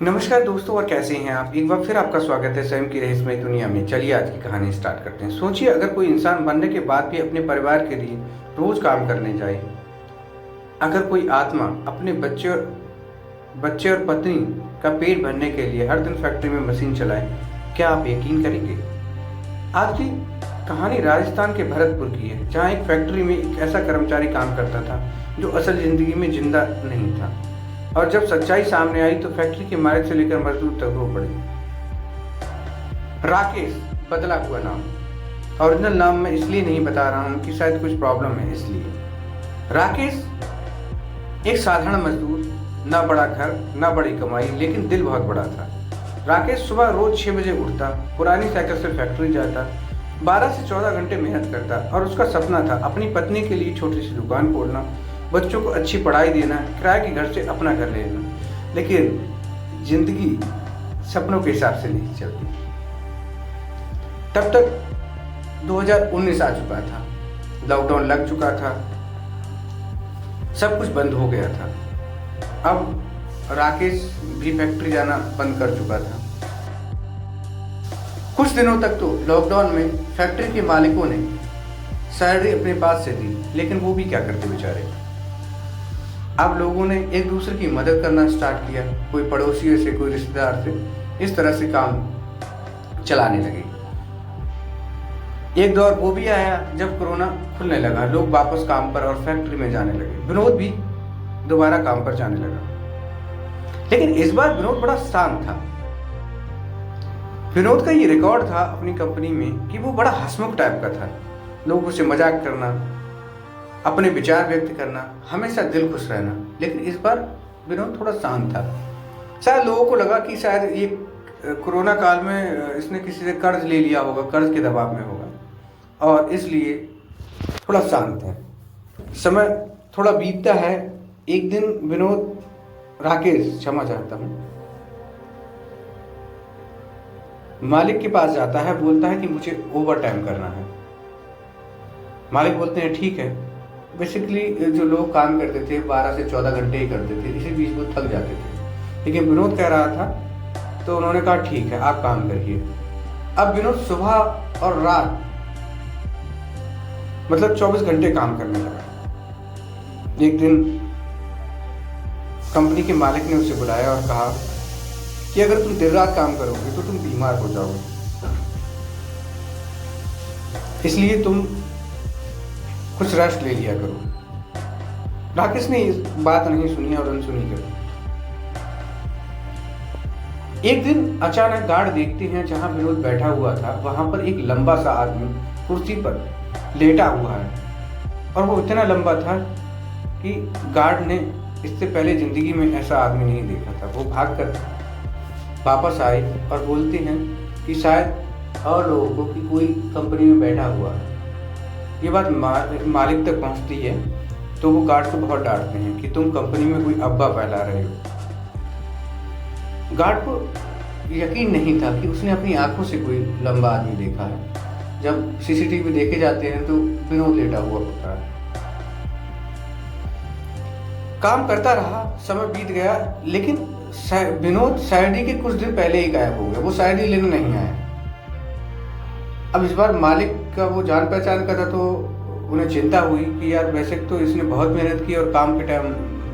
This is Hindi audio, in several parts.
नमस्कार दोस्तों, और कैसे हैं आप। एक बार फिर आपका स्वागत है स्वयं की रहस्यमय दुनिया में। चलिए आज की कहानी स्टार्ट करते हैं। सोचिए, अगर कोई इंसान बनने के बाद भी अपने परिवार के लिए रोज काम करने जाए, अगर कोई आत्मा अपने बच्चे और पत्नी का पेट भरने के लिए हर दिन फैक्ट्री में मशीन चलाए, क्या आप यकीन करेंगे। आज की कहानी राजस्थान के भरतपुर की है, जहाँ एक फैक्ट्री में एक ऐसा कर्मचारी काम करता था जो असल जिंदगी में जिंदा नहीं था। और जब सच्चाई सामने आई तो फैक्ट्री के मालिक से लेकर मजदूर तक रो पड़े। राकेश बदला हुआ नाम। ओरिजिनल नाम मैं इसलिए नहीं बता रहा हूँ कि शायद कुछ प्रॉब्लम है, इसलिए। राकेश एक साधारण मजदूर, ना बड़ा घर ना बड़ी कमाई, लेकिन दिल बहुत बड़ा था। राकेश सुबह रोज 6 बजे उठता, पुरानी साइकिल से फैक्ट्री जाता, 12 से 14 घंटे मेहनत करता और उसका सपना था अपनी पत्नी के लिए छोटी सी दुकान खोलना, बच्चों को अच्छी पढ़ाई देना, किराए के घर से अपना घर लेना। लेकिन जिंदगी सपनों के हिसाब से नहीं चलती। तब तक 2019 आ चुका था, लॉकडाउन लग चुका था, सब कुछ बंद हो गया था। अब राकेश भी फैक्ट्री जाना बंद कर चुका था। कुछ दिनों तक तो लॉकडाउन में फैक्ट्री के मालिकों ने सैलरी अपने पास से दी, लेकिन वो भी क्या करते बेचारे। अब लोगों ने एक दूसरे की मदद करना स्टार्ट किया, कोई पड़ोसियों से, कोई रिश्तेदार से, इस तरह से काम चलाने लगे। एक दौर वो भी आया जब कोरोना खुलने लगा, लोग वापस काम पर और फैक्ट्री में जाने लगे। विनोद भी दोबारा काम पर जाने लगा, लेकिन इस बार विनोद बड़ा शांत था। विनोद का ये रिकॉर्ड था अपनी कंपनी में कि वो बड़ा हंसमुख टाइप का था। लोगों से मजाक करना, अपने विचार व्यक्त करना, हमेशा दिल खुश रहना। लेकिन इस बार विनोद थोड़ा शांत था। शायद लोगों को लगा कि शायद ये कोरोना काल में इसने किसी से कर्ज ले लिया होगा, कर्ज के दबाव में होगा, और इसलिए थोड़ा शांत है। समय थोड़ा बीतता है। एक दिन विनोद, राकेश क्षमा चाहता हूँ, मालिक के पास जाता है, बोलता है कि मुझे ओवर टाइम करना है। मालिक बोलते हैं ठीक है। बेसिकली जो लोग काम करते थे 12 से 14 घंटे ही करते थे, इसी बीच वो थक जाते थे। लेकिन विनोद कह रहा था, तो उन्होंने कहा ठीक है, आप काम करिए। अब विनोद सुबह और रात मतलब 24 घंटे काम करने लगा। एक दिन कंपनी के मालिक ने उसे बुलाया और कहा कि अगर तुम देर रात काम करोगे तो तुम बीमार हो जाओगे, इसलिए तुम कुछ रेस्ट ले लिया करो। राकेश ने इस बात नहीं सुनी और अनसुनी कर दी। एक दिन अचानक गार्ड देखते हैं जहां विनोद बैठा हुआ था, वहां पर एक लंबा सा आदमी कुर्सी पर लेटा हुआ है, और वो इतना लंबा था कि गार्ड ने इससे पहले जिंदगी में ऐसा आदमी नहीं देखा था। वो भागकर वापस आए और बोलते हैं कि शायद और लोगों को कि कोई कंपनी में बैठा हुआ है। ये बात मालिक तक पहुंचती है तो वो गार्ड को बहुत डांटते हैं कि तुम कंपनी में कोई अफवाह फैला रहे हो। गार्ड को यकीन नहीं था कि उसने अपनी आंखों से कोई लंबा आदमी देखा है। जब सीसीटीवी देखे जाते हैं तो विनोद लेटा हुआ होता है। काम करता रहा, समय बीत गया, लेकिन विनोद सैलरी के कुछ दिन पहले ही गायब हो गया। वो सैलरी लेने नहीं आया। अब इस बार मालिक का वो जान पहचान का था, तो उन्हें चिंता हुई कि यार वैसे तो इसने बहुत मेहनत की और काम के टाइम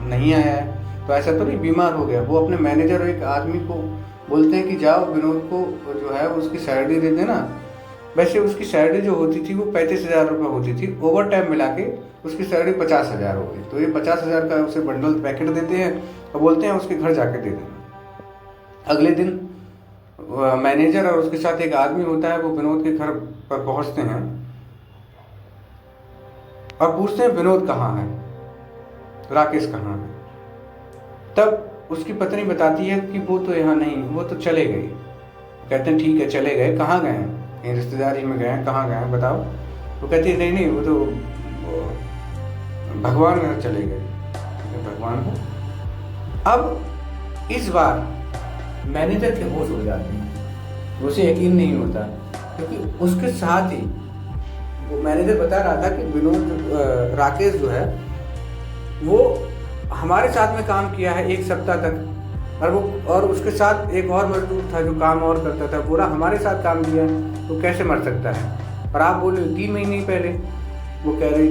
नहीं आया है, तो ऐसा तो नहीं बीमार हो गया। वो अपने मैनेजर और एक आदमी को बोलते हैं कि जाओ विनोद को जो है उसकी सैलरी दे देना। वैसे उसकी सैलरी जो होती थी वो 35,000 रुपये होती थी, ओवर टाइम मिला के उसकी सैलरी 50,000 हो गई। तो ये 50,000 का उसे बंडल पैकेट देते हैं और बोलते हैं उसके घर जाके दे देना। अगले दिन मैनेजर और उसके साथ एक आदमी होता है, वो विनोद के घर पर पहुंचते हैं और पूछते हैं विनोद कहाँ है, राकेश कहाँ है। तब उसकी पत्नी बताती है कि वो तो यहाँ नहीं, वो तो चले गए। कहते हैं ठीक है, चले गए, कहाँ गए हैं, कहीं रिश्तेदारी में गए हैं, कहाँ गए हैं बताओ। वो कहती है नहीं, वो तो भगवान घर चले गए। भगवान को अब इस बार मैनेजर के होश हो जाते हैं। उसे यकीन नहीं होता, क्योंकि उसके साथ ही वो मैनेजर बता रहा था कि विनोद राकेश जो है वो हमारे साथ में काम किया है 1 सप्ताह तक, और उसके साथ एक और मजदूर था जो काम और करता था, पूरा हमारे साथ काम किया, तो कैसे मर सकता है। और आप बोल रहे हो 3 महीने पहले, वो कह रही,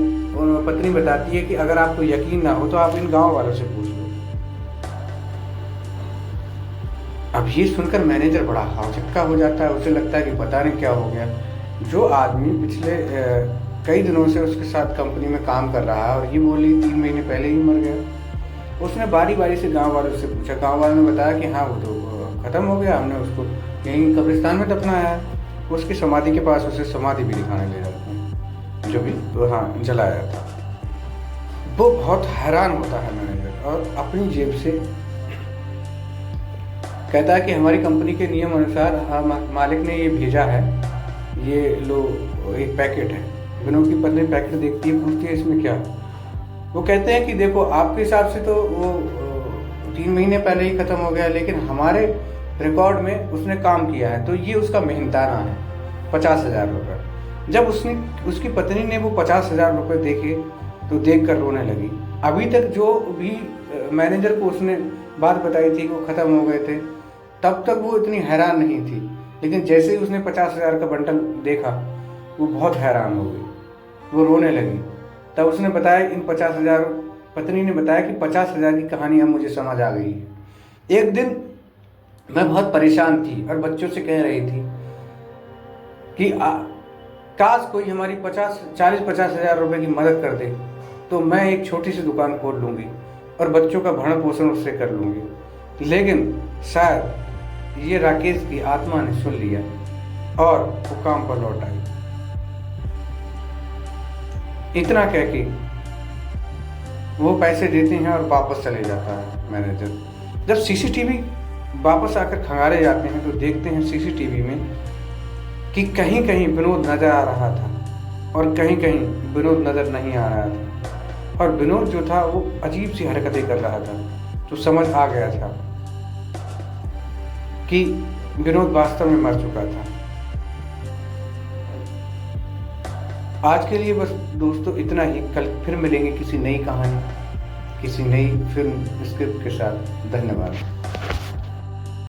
पत्नी बताती है कि अगर आपको यकीन ना हो तो आप इन गांव वालों से पूछ लो। अब ये सुनकर मैनेजर बड़ा हौचक्का हो जाता है, उसे लगता है कि पता नहीं क्या हो गया। जो आदमी पिछले कई दिनों से उसके साथ कंपनी में काम कर रहा है और ये बोली 3 महीने पहले ही मर गया। उसने बारी बारी से गांव वालों से पूछा, गांव वालों ने बताया कि हाँ वो तो ख़त्म हो गया, हमने उसको यहीं कब्रिस्तान में दफनाया है। उसकी समाधि के पास उसे समाधि भी दिखाने ले जाते हैं, जो भी तो हाँ जलाया था। वो बहुत हैरान होता है मैनेजर और अपनी जेब से कहता है कि हमारी कंपनी के नियम अनुसार मालिक ने ये भेजा है, ये लो एक पैकेट है। विनोद की पत्नी पैकेट देखती है, पूछती है इसमें क्या। वो कहते हैं कि देखो आपके हिसाब से तो वो 3 महीने पहले ही ख़त्म हो गया, लेकिन हमारे रिकॉर्ड में उसने काम किया है, तो ये उसका मेहनताना है 50,000 रुपये। जब उसकी पत्नी ने वो 50,000 रुपये देखे तो देख कर रोने लगी। अभी तक जो भी मैनेजर को उसने बात बताई थी कि वो ख़त्म हो गए थे, तब तक वो इतनी हैरान नहीं थी, लेकिन जैसे ही उसने 50,000 का बंडल देखा वो बहुत हैरान हो गई, वो रोने लगी। तब उसने बताया इन 50,000, पत्नी ने बताया कि 50,000 की कहानी अब मुझे समझ आ गई है। एक दिन मैं बहुत परेशान थी और बच्चों से कह रही थी कि काश कोई हमारी 40-50,000 रुपये की मदद कर दे तो मैं एक छोटी सी दुकान खोल लूँगी और बच्चों का भरण पोषण उससे कर लूँगी। लेकिन शायद ये राकेश की आत्मा ने सुन लिया और वो काम पर लौट आई। इतना कह के वो पैसे देते हैं और वापस चले जाता है मैनेजर। जब सीसीटीवी वापस आकर खंगाले जाते हैं तो देखते हैं सीसीटीवी में कि कहीं कहीं विनोद नजर आ रहा था और कहीं कहीं विनोद नजर नहीं आ रहा था। और विनोद जो था वो अजीब सी हरकतें कर रहा था, तो समझ आ गया था कि विनोद वास्तव में मर चुका था। आज के लिए बस दोस्तों इतना ही। कल फिर मिलेंगे किसी नई कहानी, किसी नई फिल्म स्क्रिप्ट के साथ। धन्यवाद।